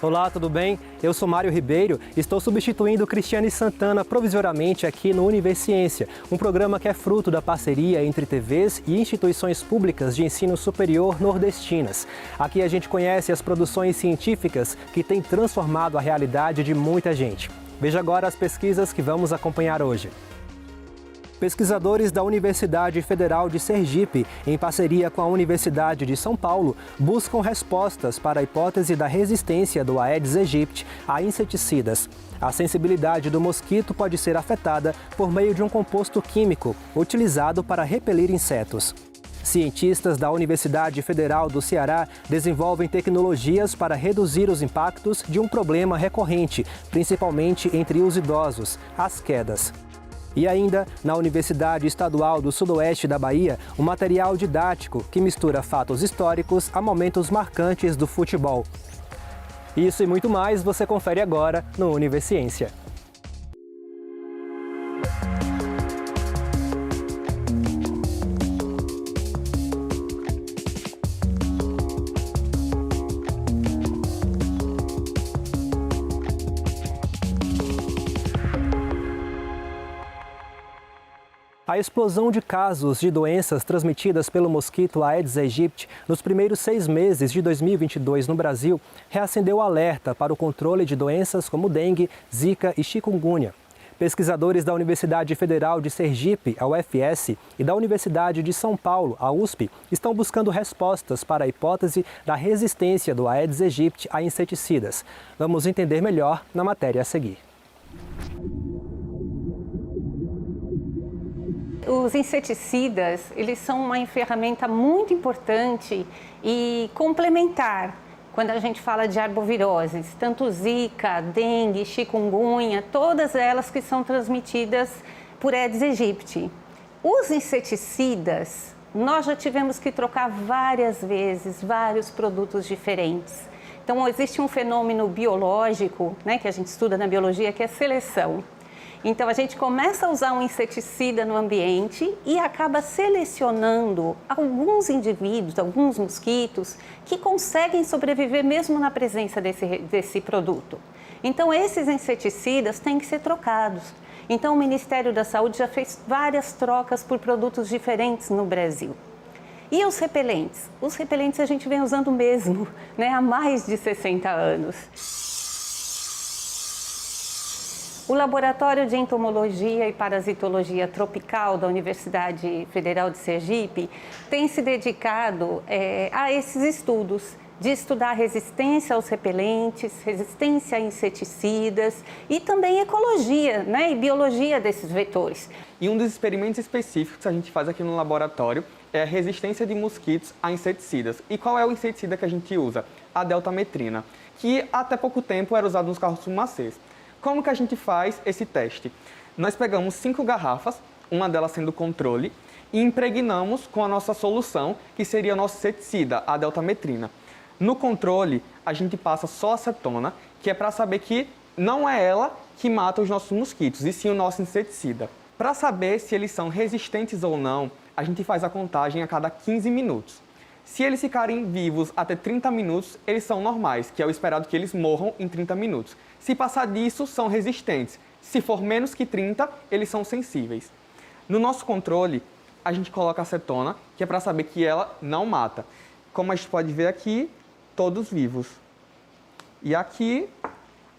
Olá, tudo bem? Eu sou Mário Ribeiro e estou substituindo Cristiane Santana provisoriamente aqui no Univerciência, um programa que é fruto da parceria entre TVs e instituições públicas de ensino superior nordestinas. Aqui a gente conhece as produções científicas que têm transformado a realidade de muita gente. Veja agora as pesquisas que vamos acompanhar hoje. Pesquisadores da Universidade Federal de Sergipe, em parceria com a Universidade de São Paulo, buscam respostas para a hipótese da resistência do Aedes aegypti a inseticidas. A sensibilidade do mosquito pode ser afetada por meio de um composto químico utilizado para repelir insetos. Cientistas da Universidade Federal do Ceará desenvolvem tecnologias para reduzir os impactos de um problema recorrente, principalmente entre os idosos, as quedas. E ainda, na Universidade Estadual do Sudoeste da Bahia, um material didático que mistura fatos históricos a momentos marcantes do futebol. Isso e muito mais você confere agora no Univerciência. A explosão de casos de doenças transmitidas pelo mosquito Aedes aegypti nos primeiros 6 meses de 2022 no Brasil reacendeu o alerta para o controle de doenças como dengue, zika e chikungunya. Pesquisadores da Universidade Federal de Sergipe, a UFS, e da Universidade de São Paulo, a USP, estão buscando respostas para a hipótese da resistência do Aedes aegypti a inseticidas. Vamos entender melhor na matéria a seguir. Os inseticidas, eles são uma ferramenta muito importante e complementar quando a gente fala de arboviroses, tanto zika, dengue, chikungunya, todas elas que são transmitidas por Aedes aegypti. Os inseticidas, nós já tivemos que trocar várias vezes vários produtos diferentes. Então, existe um fenômeno biológico, né, que a gente estuda na biologia, que é seleção. Então, a gente começa a usar um inseticida no ambiente e acaba selecionando alguns indivíduos, alguns mosquitos, que conseguem sobreviver mesmo na presença desse produto. Então, esses inseticidas têm que ser trocados. Então, o Ministério da Saúde já fez várias trocas por produtos diferentes no Brasil. E os repelentes? Os repelentes a gente vem usando mesmo, né, há mais de 60 anos. O Laboratório de Entomologia e Parasitologia Tropical da Universidade Federal de Sergipe tem se dedicado a esses estudos, de estudar a resistência aos repelentes, resistência a inseticidas e também ecologia, né, e biologia desses vetores. E um dos experimentos específicos que a gente faz aqui no laboratório é a resistência de mosquitos a inseticidas. E qual é o inseticida que a gente usa? A deltametrina, que até pouco tempo era usado nos carros fumacês. Como que a gente faz esse teste? Nós pegamos 5 garrafas, uma delas sendo controle, e impregnamos com a nossa solução, que seria o nosso inseticida, a deltametrina. No controle, a gente passa só acetona, que é para saber que não é ela que mata os nossos mosquitos, e sim o nosso inseticida. Para saber se eles são resistentes ou não, a gente faz a contagem a cada 15 minutos. Se eles ficarem vivos até 30 minutos, eles são normais, que é o esperado que eles morram em 30 minutos. Se passar disso, são resistentes. Se for menos que 30, eles são sensíveis. No nosso controle, a gente coloca acetona, que é para saber que ela não mata. Como a gente pode ver aqui, todos vivos. E aqui,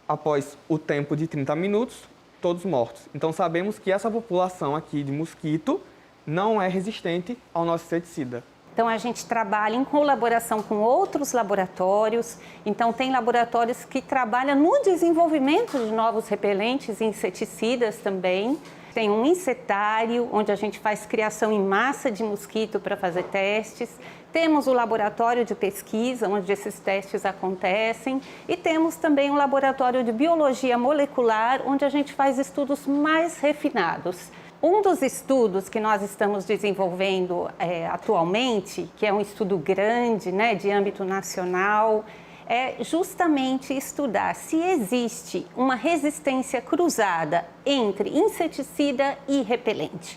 após o tempo de 30 minutos, todos mortos. Então sabemos que essa população aqui de mosquito não é resistente ao nosso inseticida. Então, a gente trabalha em colaboração com outros laboratórios. Então, tem laboratórios que trabalham no desenvolvimento de novos repelentes e inseticidas também. Tem um insetário, onde a gente faz criação em massa de mosquito para fazer testes. Temos o laboratório de pesquisa, onde esses testes acontecem. E temos também um laboratório de biologia molecular, onde a gente faz estudos mais refinados. Um dos estudos que nós estamos desenvolvendo atualmente, que é um estudo grande, né, de âmbito nacional, é justamente estudar se existe uma resistência cruzada entre inseticida e repelente.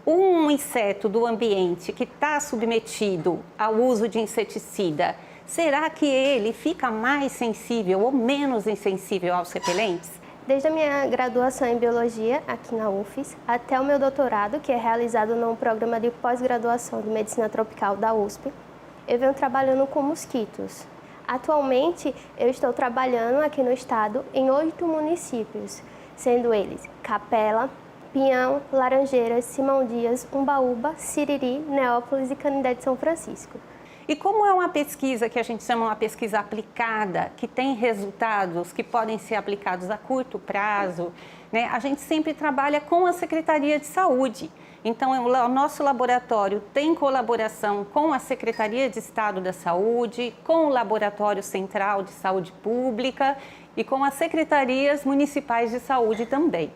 Um inseto do ambiente que está submetido ao uso de inseticida, será que ele fica mais sensível ou menos insensível aos repelentes? Desde a minha graduação em Biologia, aqui na UFES, até o meu doutorado, que é realizado no programa de pós-graduação de Medicina Tropical da USP, eu venho trabalhando com mosquitos. Atualmente, eu estou trabalhando aqui no estado em 8 municípios, sendo eles Capela, Pinhão, Laranjeiras, Simão Dias, Umbaúba, Siriri, Neópolis e Canindé de São Francisco. E como é uma pesquisa que a gente chama uma pesquisa aplicada, que tem resultados que podem ser aplicados a curto prazo, né, a gente sempre trabalha com a Secretaria de Saúde. Então, o nosso laboratório tem colaboração com a Secretaria de Estado da Saúde, com o Laboratório Central de Saúde Pública e com as Secretarias Municipais de Saúde também.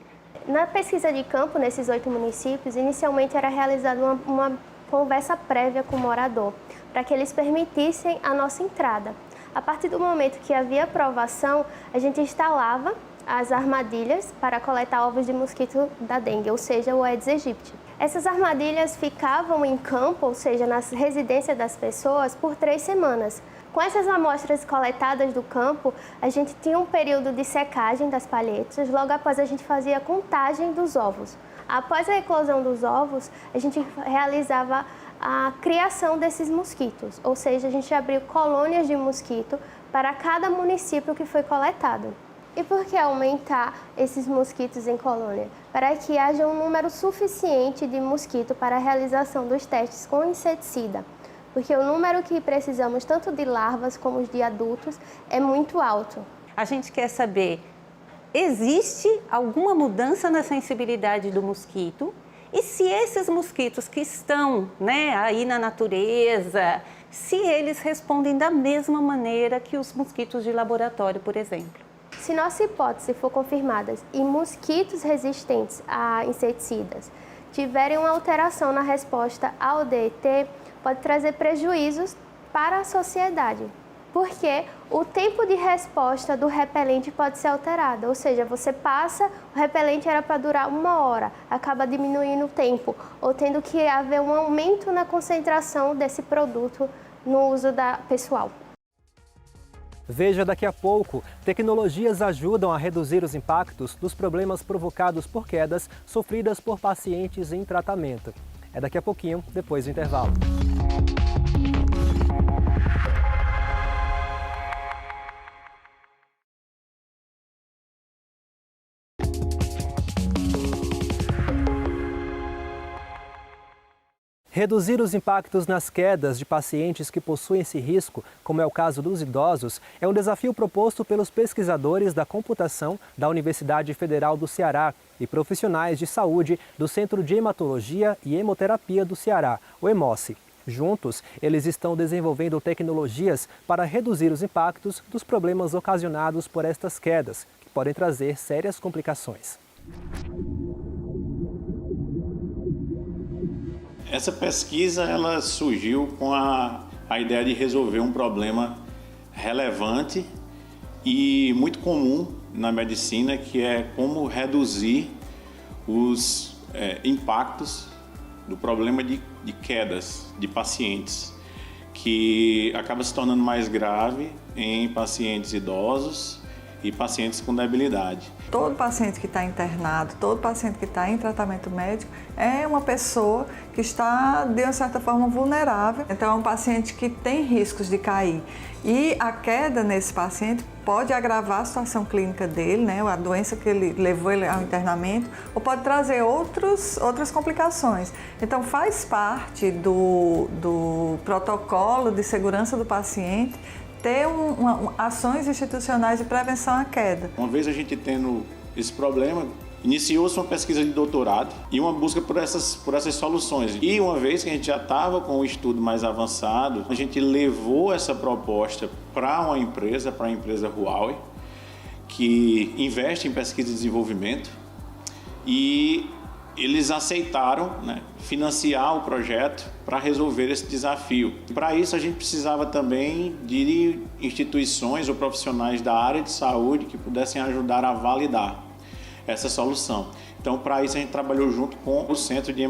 Na pesquisa de campo, nesses 8 municípios, inicialmente era realizada uma conversa prévia com o morador, para que eles permitissem a nossa entrada. A partir do momento que havia aprovação, a gente instalava as armadilhas para coletar ovos de mosquito da dengue, ou seja, o Aedes aegypti. Essas armadilhas ficavam em campo, ou seja, na residência das pessoas, por 3 semanas. Com essas amostras coletadas do campo, a gente tinha um período de secagem das palhetas, logo após a gente fazia a contagem dos ovos. Após a eclosão dos ovos, a gente realizava a criação desses mosquitos, ou seja, a gente abriu colônias de mosquito para cada município que foi coletado. E por que aumentar esses mosquitos em colônia? Para que haja um número suficiente de mosquito para a realização dos testes com inseticida, porque o número que precisamos, tanto de larvas como de adultos, é muito alto. A gente quer saber, existe alguma mudança na sensibilidade do mosquito? E se esses mosquitos que estão, né, aí na natureza, se eles respondem da mesma maneira que os mosquitos de laboratório, por exemplo? Se nossa hipótese for confirmada e mosquitos resistentes a inseticidas tiverem uma alteração na resposta ao DET, pode trazer prejuízos para a sociedade, porque o tempo de resposta do repelente pode ser alterado, ou seja, você passa, o repelente era para durar 1 hora, acaba diminuindo o tempo, ou tendo que haver um aumento na concentração desse produto no uso pessoal. Veja daqui a pouco, tecnologias ajudam a reduzir os impactos dos problemas provocados por quedas sofridas por pacientes em tratamento. É daqui a pouquinho, depois do intervalo. Reduzir os impactos nas quedas de pacientes que possuem esse risco, como é o caso dos idosos, é um desafio proposto pelos pesquisadores da computação da Universidade Federal do Ceará e profissionais de saúde do Centro de Hematologia e Hemoterapia do Ceará, o HEMOCE. Juntos, eles estão desenvolvendo tecnologias para reduzir os impactos dos problemas ocasionados por estas quedas, que podem trazer sérias complicações. Essa pesquisa ela surgiu com a ideia de resolver um problema relevante e muito comum na medicina, que é como reduzir os impactos do problema de quedas de pacientes, que acaba se tornando mais grave em pacientes idosos e pacientes com debilidade. Todo paciente que está internado, todo paciente que está em tratamento médico é uma pessoa que está, de uma certa forma, vulnerável. Então, é um paciente que tem riscos de cair. E a queda nesse paciente pode agravar a situação clínica dele, né, a doença que ele levou ele ao internamento, ou pode trazer outras complicações. Então, faz parte do protocolo de segurança do paciente ter ações institucionais de prevenção à queda. Uma vez a gente tendo esse problema, iniciou-se uma pesquisa de doutorado e uma busca por essas soluções. E uma vez que a gente já estava com o estudo mais avançado, a gente levou essa proposta para a empresa Huawei, que investe em pesquisa e desenvolvimento, e eles aceitaram, né, financiar o projeto para resolver esse desafio. Para isso, a gente precisava também de instituições ou profissionais da área de saúde que pudessem ajudar a validar essa solução. Então, para isso, a gente trabalhou junto com o Centro de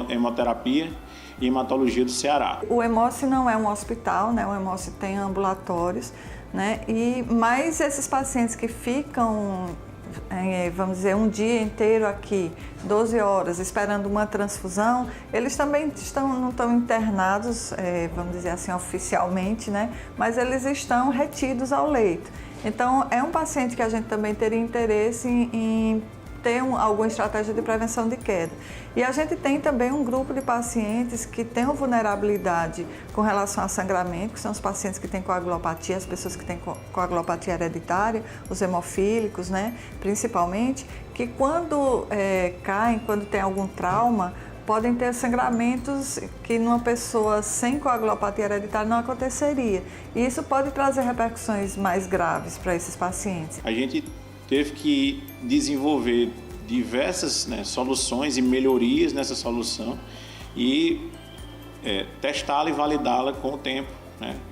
Hemoterapia e Hematologia do Ceará. O Hemócio não é um hospital, né? O Hemócio tem ambulatórios, né? Mas esses pacientes que ficam, vamos dizer, um dia inteiro aqui, 12 horas, esperando uma transfusão, eles também não estão internados, vamos dizer assim, oficialmente, né? Mas eles estão retidos ao leito. Então, é um paciente que a gente também teria interesse em ter alguma estratégia de prevenção de queda. E a gente tem também um grupo de pacientes que têm vulnerabilidade com relação a sangramento, que são os pacientes que têm coagulopatia, as pessoas que têm coagulopatia hereditária, os hemofílicos, né, principalmente, que quando caem, quando tem algum trauma, podem ter sangramentos que numa pessoa sem coagulopatia hereditária não aconteceria. E isso pode trazer repercussões mais graves para esses pacientes. A gente teve que desenvolver diversas soluções e melhorias nessa solução e testá-la e validá-la com o tempo,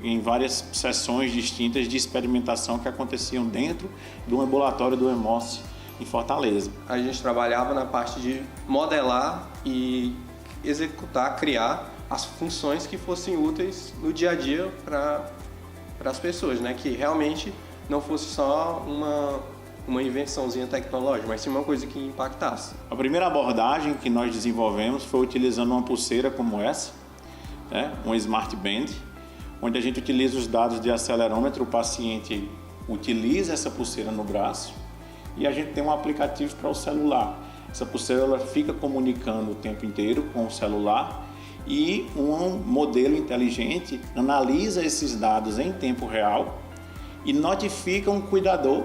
em várias sessões distintas de experimentação que aconteciam dentro do ambulatório do Hemócio em Fortaleza. A gente trabalhava na parte de modelar e executar, criar as funções que fossem úteis no dia a dia para as pessoas, que realmente não fosse só uma invençãozinha tecnológica, mas sim uma coisa que impactasse. A primeira abordagem que nós desenvolvemos foi utilizando uma pulseira como essa, um Smart Band, onde a gente utiliza os dados de acelerômetro, o paciente utiliza essa pulseira no braço e a gente tem um aplicativo para o celular. Essa pulseira ela fica comunicando o tempo inteiro com o celular e um modelo inteligente analisa esses dados em tempo real e notifica um cuidador,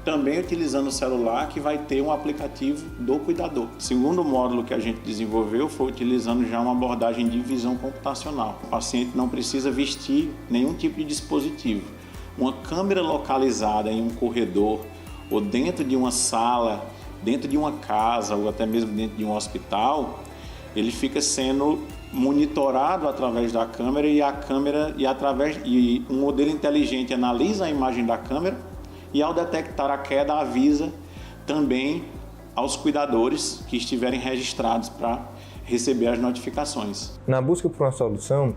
também utilizando o celular, que vai ter um aplicativo do cuidador. O segundo módulo que a gente desenvolveu foi utilizando já uma abordagem de visão computacional. O paciente não precisa vestir nenhum tipo de dispositivo. Uma câmera localizada em um corredor ou dentro de uma sala, dentro de uma casa ou até mesmo dentro de um hospital, ele fica sendo monitorado através da câmera e um modelo inteligente analisa a imagem da câmera e ao detectar a queda avisa também aos cuidadores que estiverem registrados para receber as notificações. Na busca por uma solução,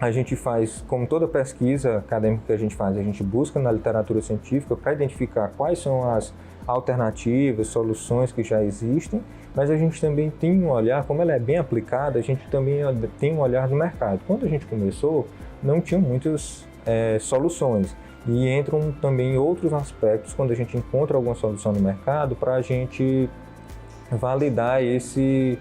a gente faz, como toda pesquisa acadêmica que a gente busca na literatura científica para identificar quais são as alternativas, soluções que já existem, mas a gente também tem um olhar, como ela é bem aplicada, a gente também tem um olhar do mercado. Quando a gente começou, não tinha muitas soluções. E entram também outros aspectos quando a gente encontra alguma solução no mercado para a gente validar esse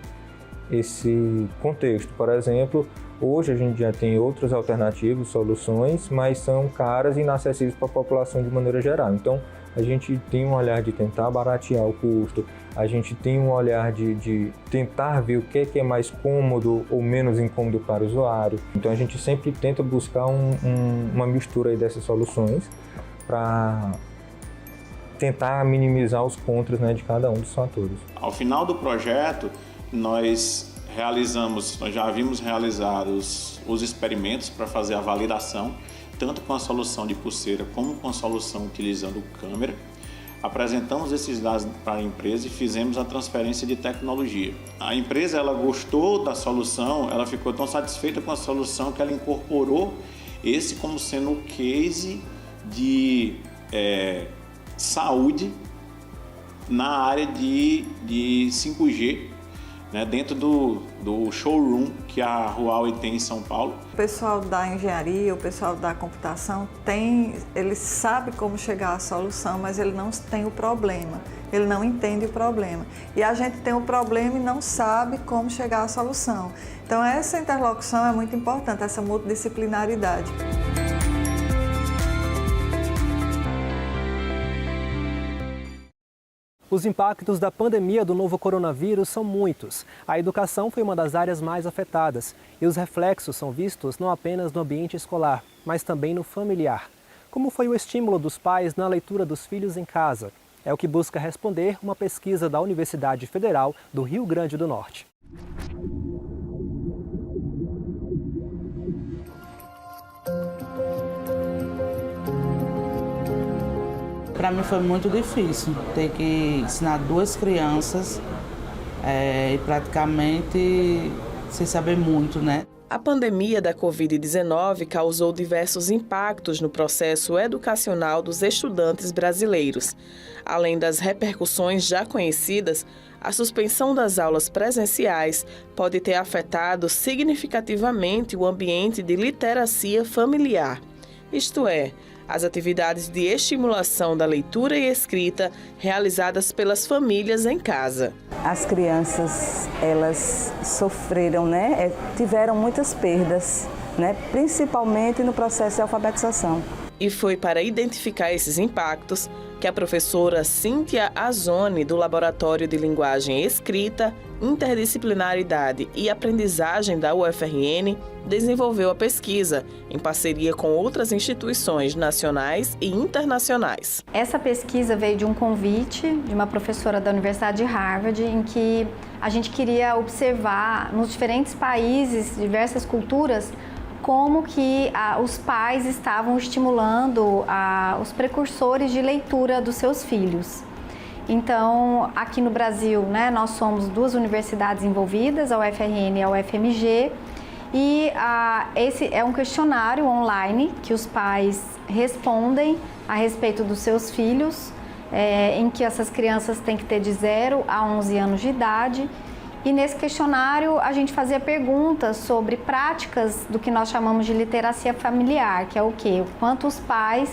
contexto. Por exemplo, hoje a gente já tem outras alternativas, soluções, mas são caras e inacessíveis para a população de maneira geral. Então, a gente tem um olhar de tentar baratear o custo, a gente tem um olhar de tentar ver o que é mais cômodo ou menos incômodo para o usuário. Então a gente sempre tenta buscar uma mistura aí dessas soluções para tentar minimizar os contras de cada um dos fatores. Ao final do projeto, nós já havíamos realizado os experimentos para fazer a validação, tanto com a solução de pulseira como com a solução utilizando câmera. Apresentamos esses dados para a empresa e fizemos a transferência de tecnologia. A empresa ela gostou da solução, ela ficou tão satisfeita com a solução que ela incorporou esse como sendo o case de saúde na área de 5G, dentro do showroom que a Huawei tem em São Paulo. O pessoal da engenharia, o pessoal da computação ele sabe como chegar à solução, mas ele não tem o problema, ele não entende o problema. E a gente tem o problema e não sabe como chegar à solução. Então essa interlocução é muito importante, essa multidisciplinaridade. Os impactos da pandemia do novo coronavírus são muitos. A educação foi uma das áreas mais afetadas e os reflexos são vistos não apenas no ambiente escolar, mas também no familiar. Como foi o estímulo dos pais na leitura dos filhos em casa? É o que busca responder uma pesquisa da Universidade Federal do Rio Grande do Norte. Para mim foi muito difícil ter que ensinar duas crianças e praticamente sem saber muito, né? A pandemia da Covid-19 causou diversos impactos no processo educacional dos estudantes brasileiros. Além das repercussões já conhecidas, a suspensão das aulas presenciais pode ter afetado significativamente o ambiente de literacia familiar, isto é, as atividades de estimulação da leitura e escrita realizadas pelas famílias em casa. As crianças, elas sofreram, tiveram muitas perdas, principalmente no processo de alfabetização. E foi para identificar esses impactos que a professora Cíntia Azoni, do Laboratório de Linguagem Escrita, Interdisciplinaridade e Aprendizagem da UFRN, desenvolveu a pesquisa, em parceria com outras instituições nacionais e internacionais. Essa pesquisa veio de um convite de uma professora da Universidade de Harvard, em que a gente queria observar nos diferentes países, diversas culturas, como que os pais estavam estimulando os precursores de leitura dos seus filhos. Então, aqui no Brasil, nós somos 2 universidades envolvidas, a UFRN e a UFMG, e esse é um questionário online que os pais respondem a respeito dos seus filhos, em que essas crianças têm que ter de 0 a 11 anos de idade. E nesse questionário a gente fazia perguntas sobre práticas do que nós chamamos de literacia familiar, que é o quê? O quanto os pais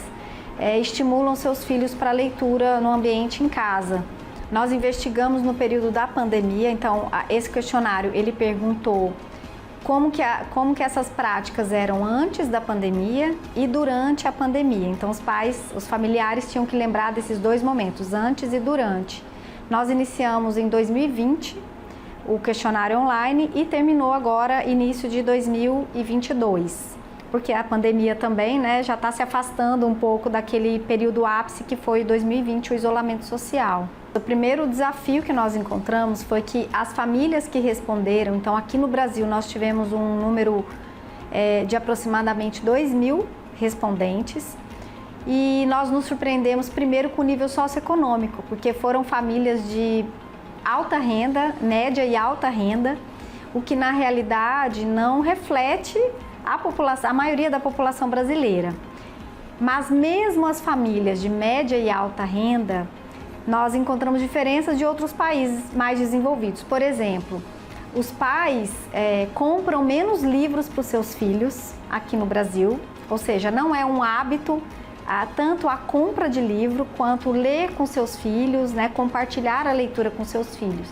estimulam seus filhos para a leitura no ambiente em casa. Nós investigamos no período da pandemia, então esse questionário ele perguntou como que essas práticas eram antes da pandemia e durante a pandemia. Então os familiares tinham que lembrar desses 2 momentos, antes e durante. Nós iniciamos em 2020 o questionário online e terminou agora início de 2022, porque a pandemia também já está se afastando um pouco daquele período ápice que foi 2020, o isolamento social. O primeiro desafio que nós encontramos foi que as famílias que responderam, então aqui no Brasil nós tivemos um número de aproximadamente 2.000 respondentes, e nós nos surpreendemos primeiro com o nível socioeconômico, porque foram famílias de alta renda, média e alta renda, o que na realidade não reflete a maioria da população brasileira. Mas mesmo as famílias de média e alta renda, nós encontramos diferenças de outros países mais desenvolvidos. Por exemplo, os pais compram menos livros para os seus filhos aqui no Brasil, ou seja, não é um hábito tanto a compra de livro quanto ler com seus filhos, compartilhar a leitura com seus filhos.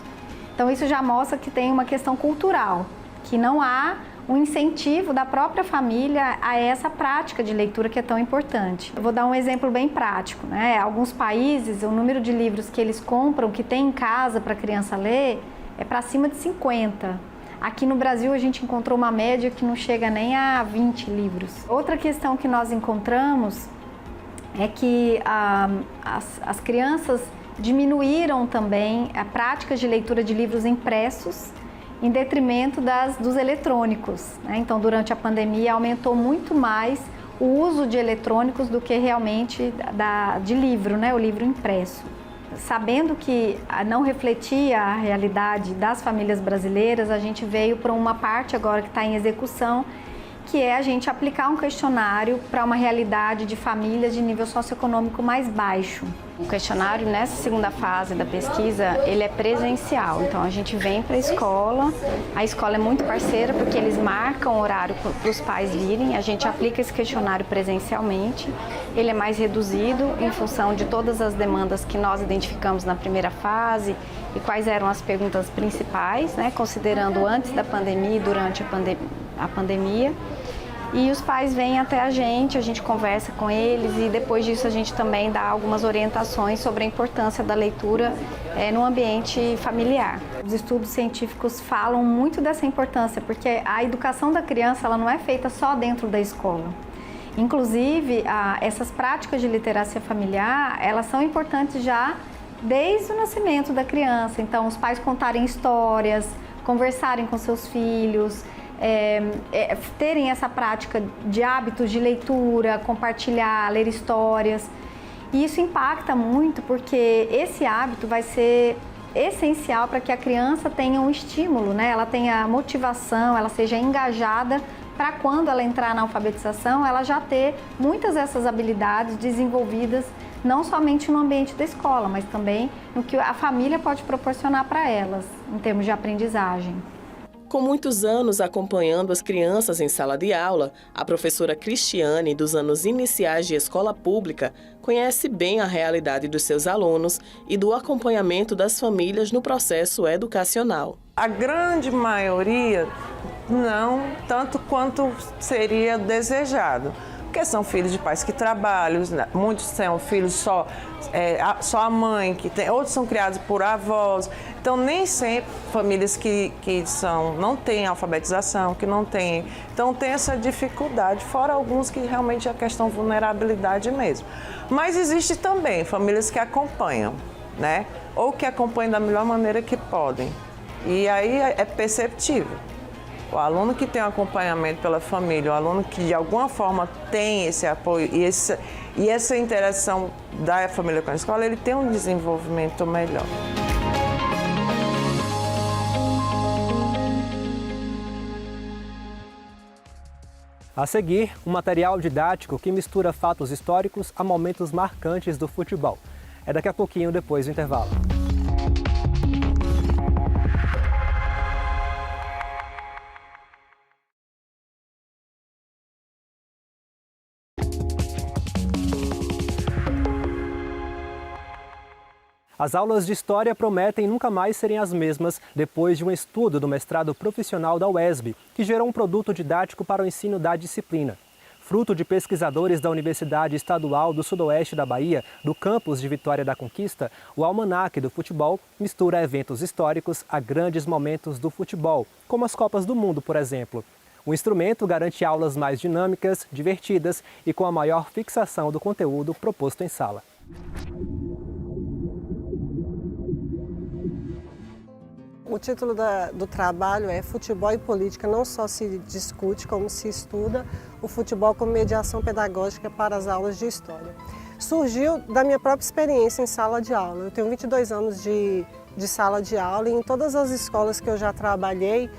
Então isso já mostra que tem uma questão cultural, que não há um incentivo da própria família a essa prática de leitura que é tão importante. Eu vou dar um exemplo bem prático, Alguns países, o número de livros que eles compram, que tem em casa para a criança ler, é para cima de 50. Aqui no Brasil a gente encontrou uma média que não chega nem a 20 livros. Outra questão que nós encontramos é que as crianças diminuíram também a prática de leitura de livros impressos em detrimento dos eletrônicos. Então, durante a pandemia, aumentou muito mais o uso de eletrônicos do que realmente de livro, o livro impresso. Sabendo que não refletia a realidade das famílias brasileiras, a gente veio para uma parte agora que está em execução, que é a gente aplicar um questionário para uma realidade de famílias de nível socioeconômico mais baixo. O questionário, nessa segunda fase da pesquisa, ele é presencial. Então, a gente vem para a escola é muito parceira porque eles marcam horário para os pais virem, a gente aplica esse questionário presencialmente. Ele é mais reduzido em função de todas as demandas que nós identificamos na primeira fase e quais eram as perguntas principais, considerando antes da pandemia e durante a pandemia. E os pais vêm até a gente conversa com eles e depois disso a gente também dá algumas orientações sobre a importância da leitura no ambiente familiar. Os estudos científicos falam muito dessa importância, porque a educação da criança ela não é feita só dentro da escola. Inclusive, essas práticas de literacia familiar, elas são importantes já desde o nascimento da criança. Então, os pais contarem histórias, conversarem com seus filhos, terem essa prática de hábitos de leitura, compartilhar, ler histórias. E isso impacta muito porque esse hábito vai ser essencial para que a criança tenha um estímulo, né? Ela tenha motivação, ela seja engajada para quando ela entrar na alfabetização, ela já ter muitas dessas habilidades desenvolvidas, não somente no ambiente da escola, mas também no que a família pode proporcionar para elas, em termos de aprendizagem. Com muitos anos acompanhando as crianças em sala de aula, a professora Cristiane, dos anos iniciais de escola pública, conhece bem a realidade dos seus alunos e do acompanhamento das famílias no processo educacional. A grande maioria não tanto quanto seria desejado, porque são filhos de pais que trabalham, muitos são filhos só a mãe, que tem, outros são criados por avós. Então, nem sempre famílias que não têm alfabetização, que não têm. Então, tem essa dificuldade, fora alguns que realmente é a questão de vulnerabilidade mesmo. Mas existe também famílias que acompanham, né? Ou que acompanham da melhor maneira que podem. E aí é perceptível. O aluno que tem um acompanhamento pela família, o aluno que de alguma forma tem esse apoio e essa interação da família com a escola, ele tem um desenvolvimento melhor. A seguir, um material didático que mistura fatos históricos a momentos marcantes do futebol. É daqui a pouquinho, depois do intervalo. As aulas de História prometem nunca mais serem as mesmas depois de um estudo do mestrado profissional da UESB, que gerou um produto didático para o ensino da disciplina. Fruto de pesquisadores da Universidade Estadual do Sudoeste da Bahia, do campus de Vitória da Conquista, o Almanaque do Futebol mistura eventos históricos a grandes momentos do futebol, como as Copas do Mundo, por exemplo. O instrumento garante aulas mais dinâmicas, divertidas e com a maior fixação do conteúdo proposto em sala. O título do trabalho é Futebol e Política. Não só se discute, como se estuda o futebol como mediação pedagógica para as aulas de História. Surgiu da minha própria experiência em sala de aula. Eu tenho 22 anos de sala de aula e em todas as escolas que eu já trabalhei,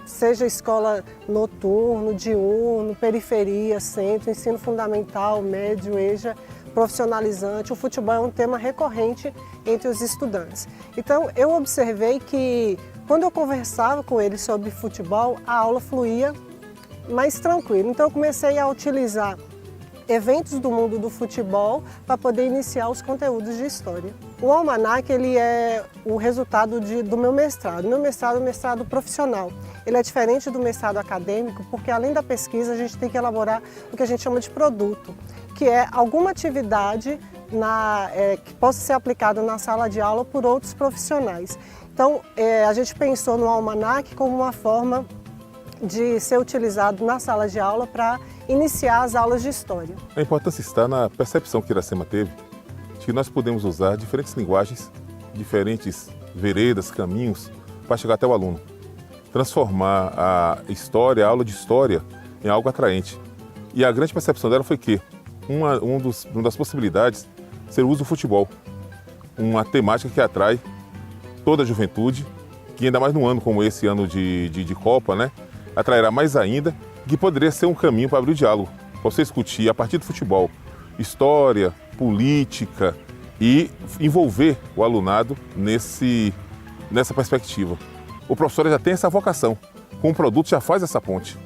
seja escola noturno, diurno, periferia, centro, ensino fundamental, médio, EJA, profissionalizante, o futebol é um tema recorrente entre os estudantes. Então, eu observei que quando eu conversava com eles sobre futebol, a aula fluía mais tranquilo. Então, eu comecei a utilizar eventos do mundo do futebol para poder iniciar os conteúdos de história. O Almanaque, ele é o resultado do meu mestrado. Meu mestrado é um mestrado profissional. Ele é diferente do mestrado acadêmico porque, além da pesquisa, a gente tem que elaborar o que a gente chama de produto, que é alguma atividade que possa ser aplicada na sala de aula por outros profissionais. Então, a gente pensou no Almanaque como uma forma de ser utilizado na sala de aula para iniciar as aulas de História. A importância está na percepção que Iracema teve de que nós podemos usar diferentes linguagens, diferentes veredas, caminhos para chegar até o aluno. Transformar a história, a aula de História, em algo atraente. E a grande percepção dela foi que uma das possibilidades ser o uso do futebol, uma temática que atrai toda a juventude, que ainda mais num ano como esse ano de Copa, né, atrairá mais ainda, que poderia ser um caminho para abrir o diálogo, para você discutir a partir do futebol, história, política e envolver o alunado nessa perspectiva. O professor já tem essa vocação, com o produto já faz essa ponte.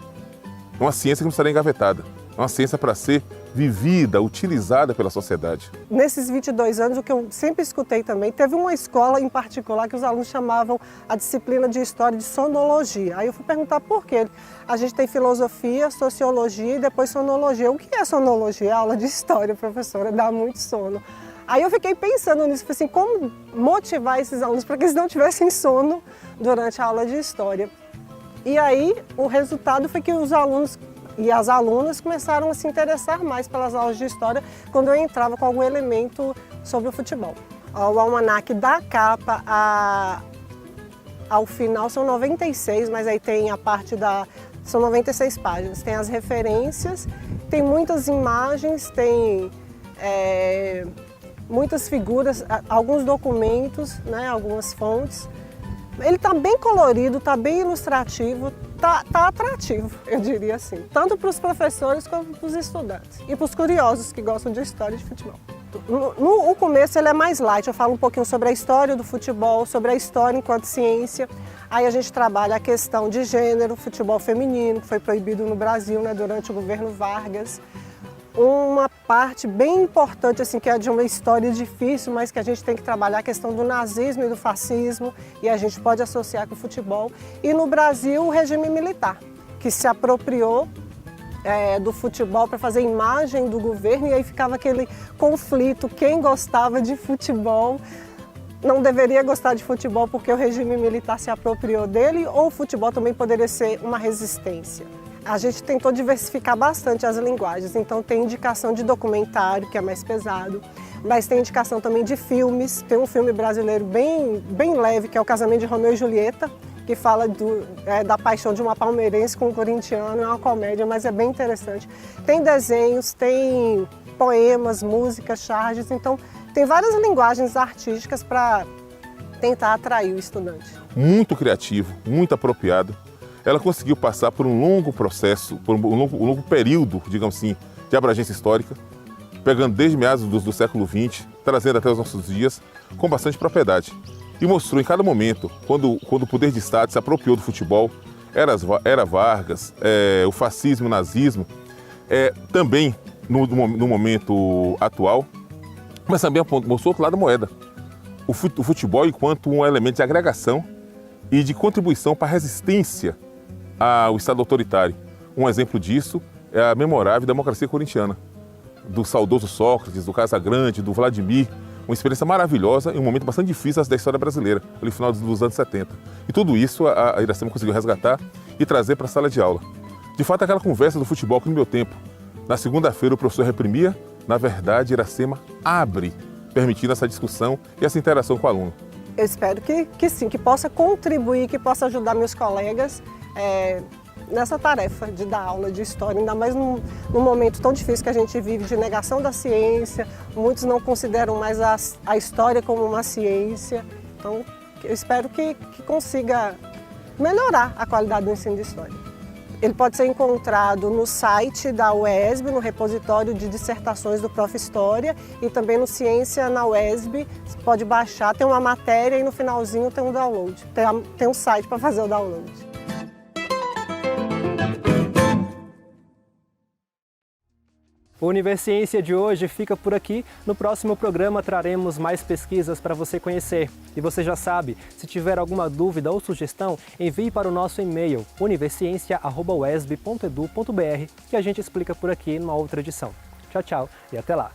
É uma ciência que não será engavetada, é uma ciência para ser vivida, utilizada pela sociedade. Nesses 22 anos, o que eu sempre escutei também, teve uma escola em particular que os alunos chamavam a disciplina de História de sonologia. Aí eu fui perguntar por quê. A gente tem filosofia, sociologia e depois sonologia. O que é sonologia? Aula de História, professora, dá muito sono. Aí eu fiquei pensando nisso, assim, como motivar esses alunos para que eles não tivessem sono durante a aula de História. E aí o resultado foi que os alunos e as alunas começaram a se interessar mais pelas aulas de História quando eu entrava com algum elemento sobre o futebol. O almanaque da capa ao final são 96, mas aí tem a parte são 96 páginas. Tem as referências, tem muitas imagens, tem muitas figuras, alguns documentos, né, algumas fontes. Ele está bem colorido, está bem ilustrativo, está atrativo, eu diria assim. Tanto para os professores como para os estudantes e para os curiosos que gostam de história de futebol. No começo ele é mais light, eu falo um pouquinho sobre a história do futebol, sobre a história enquanto ciência. Aí a gente trabalha a questão de gênero, futebol feminino, que foi proibido no Brasil, né, durante o governo Vargas. Uma parte bem importante, assim, que é de uma história difícil, mas que a gente tem que trabalhar a questão do nazismo e do fascismo, e a gente pode associar com o futebol. E no Brasil, o regime militar, que se apropriou do futebol para fazer imagem do governo, e aí ficava aquele conflito, quem gostava de futebol não deveria gostar de futebol porque o regime militar se apropriou dele, ou o futebol também poderia ser uma resistência. A gente tentou diversificar bastante as linguagens, então tem indicação de documentário, que é mais pesado, mas tem indicação também de filmes. Tem um filme brasileiro bem leve, que é O Casamento de Romeu e Julieta, que fala da paixão de uma palmeirense com um corintiano, é uma comédia, mas é bem interessante. Tem desenhos, tem poemas, músicas, charges, então tem várias linguagens artísticas para tentar atrair o estudante. Muito criativo, muito apropriado. Ela conseguiu passar por um longo processo, por um longo período, digamos assim, de abrangência histórica, pegando desde meados do século XX, trazendo até os nossos dias, com bastante propriedade. E mostrou em cada momento, quando o poder de Estado se apropriou do futebol, era Vargas, o fascismo, o nazismo, também no momento atual, mas também mostrou outro lado da moeda. O futebol enquanto um elemento de agregação e de contribuição para a resistência ao Estado autoritário. Um exemplo disso é a memorável democracia corintiana, do saudoso Sócrates, do Casagrande, do Vladimir, uma experiência maravilhosa e um momento bastante difícil da história brasileira, no final dos anos 70. E tudo isso a Iracema conseguiu resgatar e trazer para a sala de aula. De fato, aquela conversa do futebol que no meu tempo, na segunda-feira o professor reprimia, na verdade, Iracema abre, permitindo essa discussão e essa interação com o aluno. Eu espero que sim, que possa contribuir, que possa ajudar meus colegas nessa tarefa de dar aula de história, ainda mais num momento tão difícil que a gente vive de negação da ciência. Muitos não consideram mais a história como uma ciência. Então, eu espero que consiga melhorar a qualidade do ensino de história. Ele pode ser encontrado no site da UESB, no repositório de dissertações do Prof. História, e também no Ciência na UESB. Você pode baixar, tem uma matéria e no finalzinho tem um download. Tem um site para fazer o download. O Universiência de hoje fica por aqui. No próximo programa traremos mais pesquisas para você conhecer. E você já sabe, se tiver alguma dúvida ou sugestão, envie para o nosso e-mail universiencia@uesb.edu.br que a gente explica por aqui numa outra edição. Tchau, tchau e até lá!